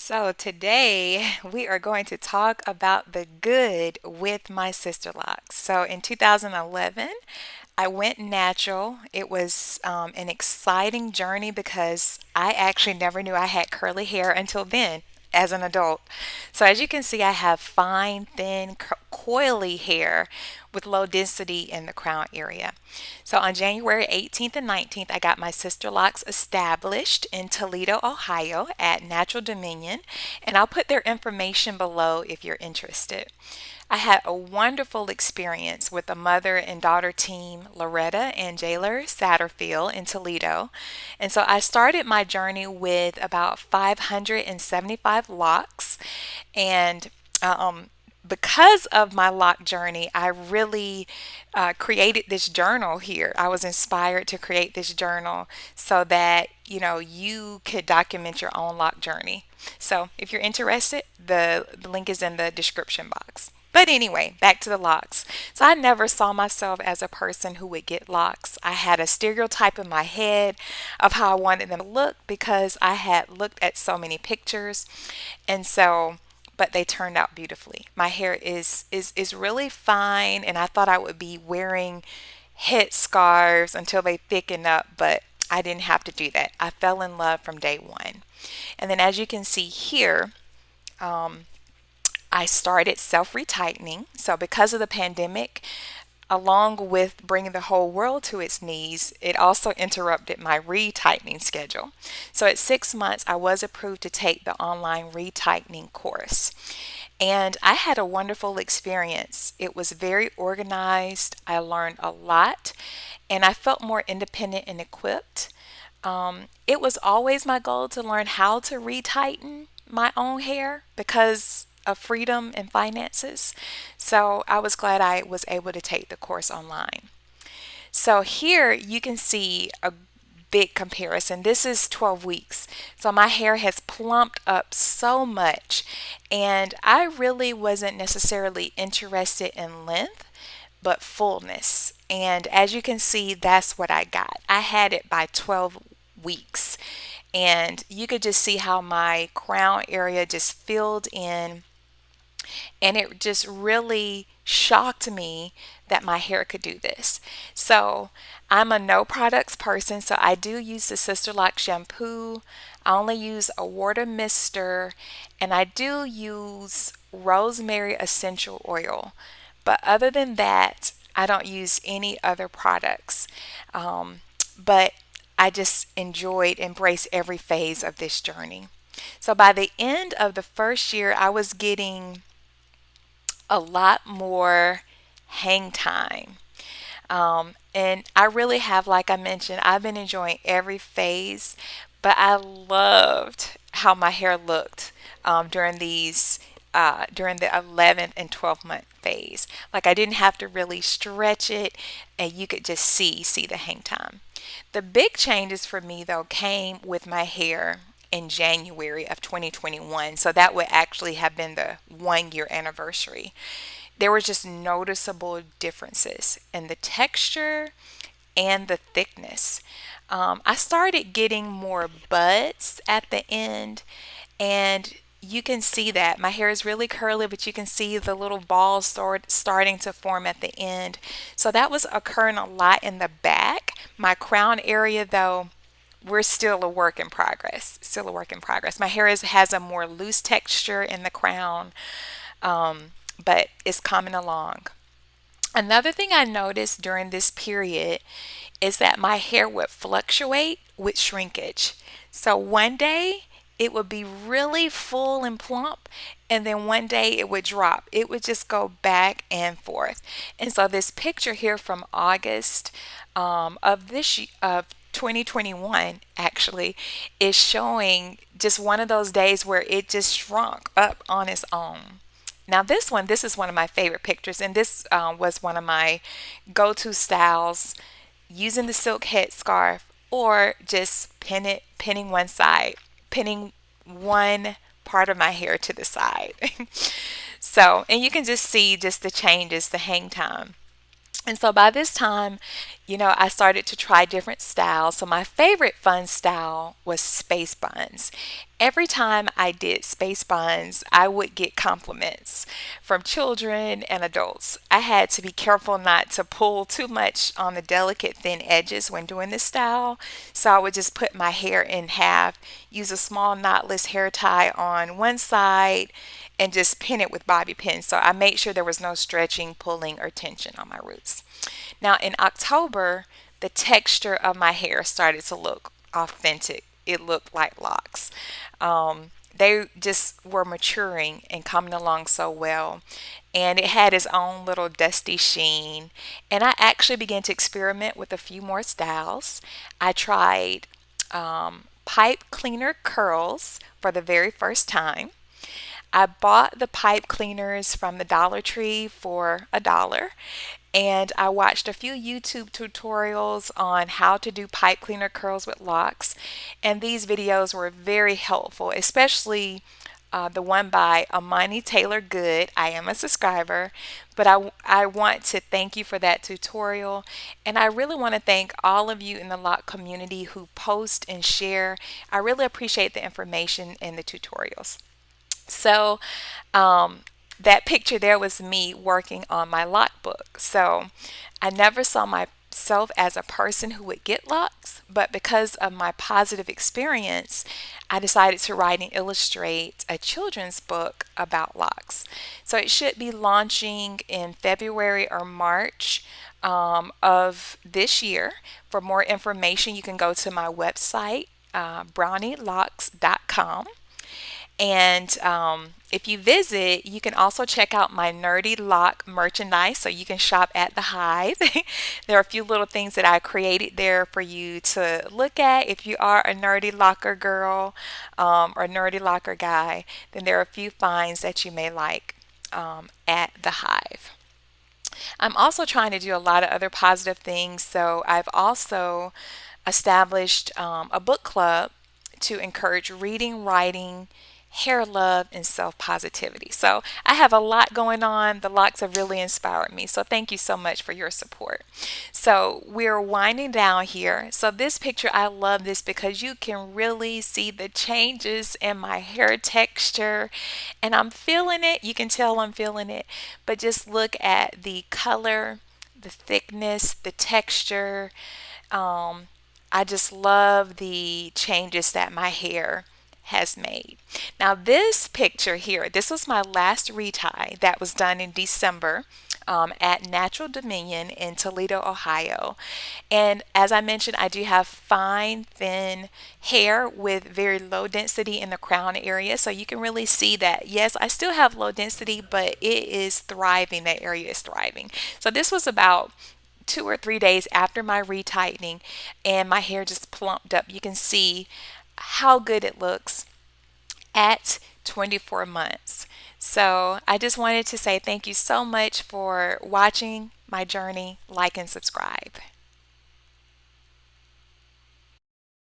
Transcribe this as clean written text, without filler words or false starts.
So, today we are going to talk about the good with my sister locks. So, in 2011, I went natural. It was an exciting journey because I actually never knew I had curly hair until then as an adult. So, as you can see, I have fine, thin, coily hair with low density in the crown area. So, on January 18th and 19th, I got my sister locks established in Toledo, Ohio at Natural Dominion, and I'll put their information below if you're interested. I had a wonderful experience with the mother and daughter team, Loretta and Jailer Satterfield in Toledo. And so I started my journey with about 575 locks. And because of my lock journey, I really created this journal here. I was inspired to create this journal so that you could document your own lock journey. So if you're interested, the link is in the description box. But anyway, back to the locks. So I never saw myself as a person who would get locks. I had a stereotype in my head of how I wanted them to look because I had looked at so many pictures. And so but they turned out beautifully. My hair is really fine, and I thought I would be wearing head scarves until they thicken up, but I didn't have to do that. I fell in love from day one. And then as you can see here, I started self-retightening. So because of the pandemic, along with bringing the whole world to its knees, it also interrupted my retightening schedule. So at 6 months, I was approved to take the online retightening course. And I had a wonderful experience. It was very organized. I learned a lot, and I felt more independent and equipped. It was always my goal to learn how to retighten my own hair because of freedom and finances. So I was glad I was able to take the course online. So here you can see a big comparison. This is 12 weeks. So my hair has plumped up so much, and I really wasn't necessarily interested in length, but fullness. And as you can see, that's what I got. I had it by 12 weeks. And you could just see how my crown area just filled in, and it just really shocked me that my hair could do this. So I'm a no products person, so I do use the Sisterlocks shampoo. I only use a water mister, and I do use rosemary essential oil. But other than that, I don't use any other products. But I just embrace every phase of this journey. So by the end of the first year, I was getting a lot more hang time. And I really have, like I mentioned, I've been enjoying every phase, but I loved how my hair looked during the 11th and 12th month phase. Like I didn't have to really stretch it, and you could just see the hang time. The big changes for me though came with my hair in January of 2021. So that would actually have been the 1 year anniversary. There were just noticeable differences in the texture and the thickness. I started getting more buds at the end, and you can see that my hair is really curly, but you can see the little balls starting to form at the end. So that was occurring a lot in the back. My crown area, though, we're still a work in progress. Still a work in progress. My hair has a more loose texture in the crown, but it's coming along. Another thing I noticed during this period is that my hair would fluctuate with shrinkage. So one day it would be really full and plump, and then one day it would drop. It would just go back and forth. And so this picture here from August of 2021 actually is showing just one of those days where it just shrunk up on its own. Now this is one of my favorite pictures, and this was one of my go-to styles, using the silk headscarf or just pinning one side, pinning one part of my hair to the side. So, and you can just see just the changes, the hang time. And so by this time, I started to try different styles. So my favorite fun style was space buns. Every time I did space buns, I would get compliments from children and adults. I had to be careful not to pull too much on the delicate thin edges when doing this style. So I would just put my hair in half, use a small knotless hair tie on one side, and just pin it with bobby pins. So I made sure there was no stretching, pulling, or tension on my roots. Now in October, the texture of my hair started to look authentic. It looked like locks. They just were maturing and coming along so well. And it had its own little dusty sheen. And I actually began to experiment with a few more styles. I tried pipe cleaner curls for the very first time. I bought the pipe cleaners from the Dollar Tree for $1, and I watched a few YouTube tutorials on how to do pipe cleaner curls with locks, and these videos were very helpful, especially the one by Amani Taylor Good. I am a subscriber, but I want to thank you for that tutorial, and I really want to thank all of you in the lock community who post and share. I really appreciate the information and the tutorials. So that picture there was me working on my lock book. So I never saw myself as a person who would get locks, but because of my positive experience, I decided to write and illustrate a children's book about locks. So it should be launching in February or March of this year. For more information, you can go to my website, brownilocks.com. And if you visit, you can also check out my nerdy lock merchandise, so you can shop at the Hive. There are a few little things that I created there for you to look at. If you are a nerdy locker girl or nerdy locker guy, then there are a few finds that you may like at the Hive. I'm also trying to do a lot of other positive things. So I've also established a book club to encourage reading, writing, hair love, and self-positivity. So I have a lot going on. The locks have really inspired me. So thank you so much for your support. So we're winding down here. So this picture, I love this because you can really see the changes in my hair texture, and I'm feeling it. You can tell I'm feeling it, but just look at the color, the thickness, the texture. I just love the changes that my hair has made. Now this picture here, this was my last retie that was done in December at Natural Dominion in Toledo, Ohio. And as I mentioned, I do have fine, thin hair with very low density in the crown area. So you can really see that, yes, I still have low density, but it is thriving. That area is thriving. So this was about 2 or 3 days after my retightening, and my hair just plumped up. You can see how good it looks at 24 months. So I just wanted to say thank you so much for watching my journey. Like and subscribe.